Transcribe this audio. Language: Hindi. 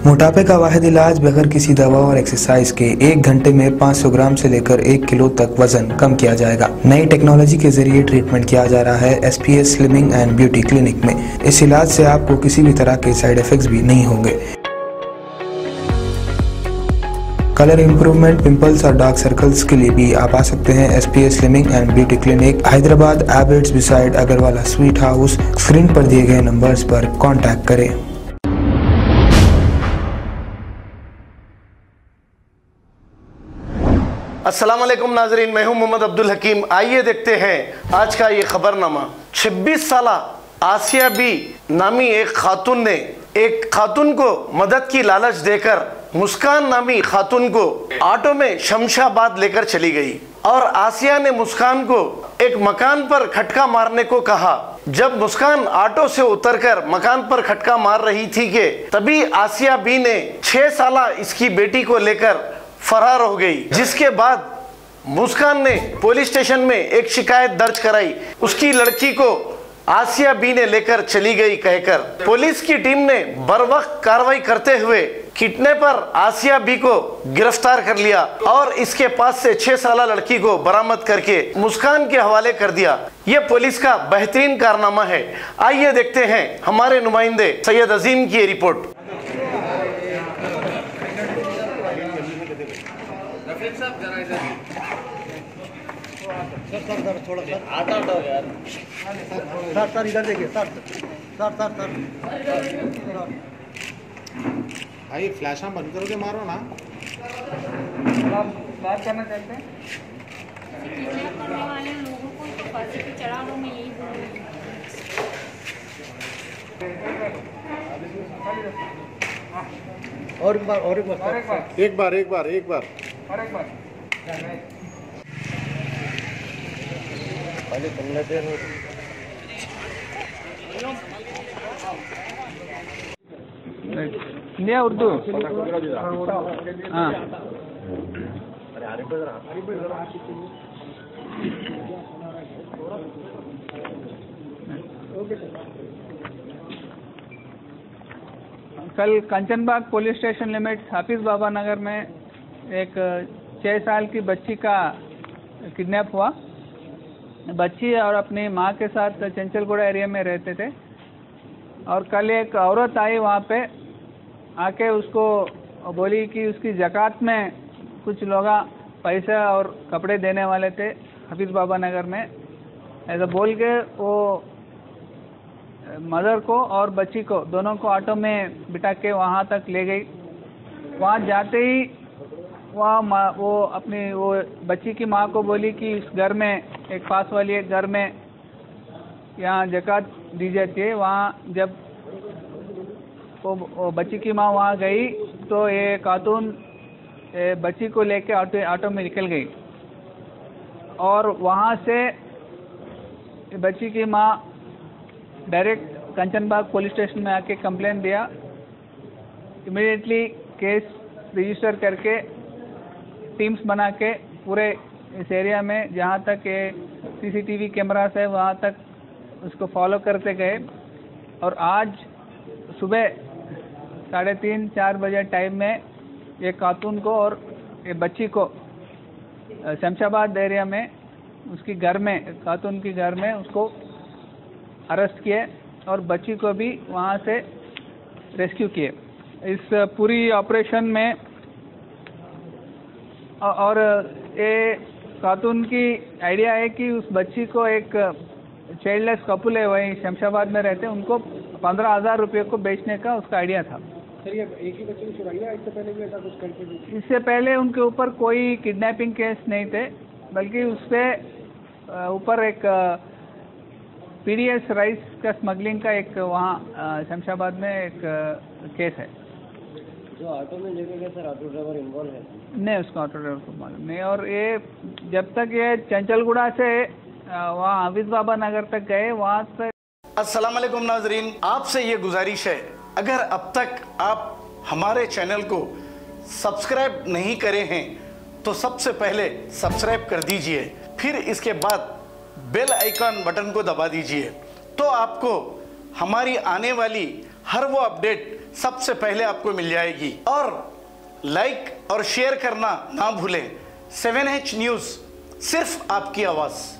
मोटापे का वाहिद इलाज बगैर किसी दवा और एक्सरसाइज के 1 घंटे में 500 ग्राम से लेकर 1 किलो तक वजन कम किया जाएगा। नई टेक्नोलॉजी के जरिए ट्रीटमेंट किया जा रहा है SPS slimming and beauty clinic में। इस इलाज से आपको किसी भी तरह के साइड इफेक्ट्स भी नहीं होंगे। कलर इंप्रूवमेंट, पिंपल्स और डार्क सर्कल्स के लिए भी आप आ सकते हैं SPS slimming and beauty clinic, Hyderabad, Abids beside Agarwala sweet house. Screen पर दिए गए नंबर्स पर कॉन्टैक्ट करें। अस्सलाम वालेकुम नाजरीन, मैं हूं मोहम्मद अब्दुल हकीम। आइए देखते हैं आज का ये खबरनामा। 26 साल आसिया बी नामी एक खातून को मदद की लालच देकर मुस्कान नामी खातून को ऑटो में शमशाबाद लेकर चली गई और आसिया ने मुस्कान को एक मकान पर खटका मारने को कहा। जब मुस्कान ऑटो से उतरकर मकान पर खटका मार रही थी कि तभी आसिया बी ने 6 साल इसकी बेटी को लेकर फरार हो गई, जिसके बाद मुस्कान ने पुलिस स्टेशन में एक शिकायत दर्ज कराई। उसकी लड़की को आसिया बी ने लेकर चली गई कहकर पुलिस की टीम ने बरवक्त कार्रवाई करते हुए किडनैपर आसिया बी को गिरफ्तार कर लिया और इसके पास से 6 साल लड़की को बरामद करके मुस्कान के हवाले कर दिया। यह पुलिस का बेहतरीन कारनामा है। आइए देखते हैं हमारे नुमाइंदे सैयद अजीम की रिपोर्ट। सर थोड़ा सर आता यार। सर इधर देखिए सर। भाई फ्लैश बंद करोगे, मारो ना। आप बात करना चाहते हैं? किडनैप करने वाले लोगों को तो फांसी पे चढ़ा दो, मैं यही बोल रही हूँ। और एक बार पहले कर लेते हैं। इंडिया उर्दू। हाँ कल कंचनबाग पुलिस स्टेशन लिमिट्स हाफिज बाबा नगर में एक 6 साल की बच्ची का किडनैप हुआ। बच्ची और अपनी माँ के साथ चंचलगुड़ा एरिया में रहते थे और कल एक औरत आई वहाँ पे आके उसको बोली कि उसकी ज़कात में कुछ लोग पैसा और कपड़े देने वाले थे हाफिज बाबा नगर में। ऐसा बोल के वो मदर को और बच्ची को दोनों को ऑटो में बिठा के वहाँ तक ले गई। वहाँ जाते ही वहाँ वो अपनी वो बच्ची की माँ को बोली कि इस घर में एक पास वाली एक घर में यहाँ ज़कात दी जाती है। वहाँ जब वो बच्ची की माँ वहाँ गई तो ये खातून बच्ची को लेके ऑटो में निकल गई और वहाँ से बच्ची की माँ डायरेक्ट कंचनबाग पुलिस स्टेशन में आके कंप्लेंट दिया। इमीडिएटली केस रजिस्टर करके टीम्स बना के पूरे इस एरिया में जहाँ तक ये CCTV कैमरास है वहाँ तक उसको फॉलो करते गए और आज सुबह 3:30-4 बजे टाइम में ये खातून को और ये बच्ची को शमशाबाद एरिया में उसकी घर में खातून की घर में उसको अरेस्ट किए और बच्ची को भी वहाँ से रेस्क्यू किए। इस पूरी ऑपरेशन में और ये खातून की आइडिया है कि उस बच्ची को एक चाइल्डलेस कपल है वहीं शमशाबाद में रहते हैं, उनको 15,000 रुपये को बेचने का उसका आइडिया था। सर ये एक ही बच्चे को छुड़ाया, इससे पहले भी ऐसा कुछ करके भी? इससे पहले उनके ऊपर कोई किडनैपिंग केस नहीं थे, बल्कि उससे ऊपर एक PDS राइस का स्मगलिंग का एक वहाँ शमशाबाद में एक केस है। जो ऑटो में लेके गए सर, ऑटो ड्राइवर इन्वॉल्व है? नहीं, उसका ऑटो ड्राइवर को मालूम नहीं। और ये जब तक ये चंचलगुड़ा से वहाँ हाफिज बाबा नगर तक गए वहाँ से। अस्सलाम वालेकुम नाजरीन, आपसे ये गुजारिश है, अगर अब तक आप हमारे चैनल को सब्सक्राइब नहीं करे हैं तो सबसे पहले सब्सक्राइब कर दीजिए, फिर इसके बाद बेल आइकन बटन को दबा दीजिए, तो आपको हमारी आने वाली हर वो अपडेट सबसे पहले आपको मिल जाएगी। और लाइक और शेयर करना ना भूलें। 7H न्यूज़, सिर्फ आपकी आवाज़।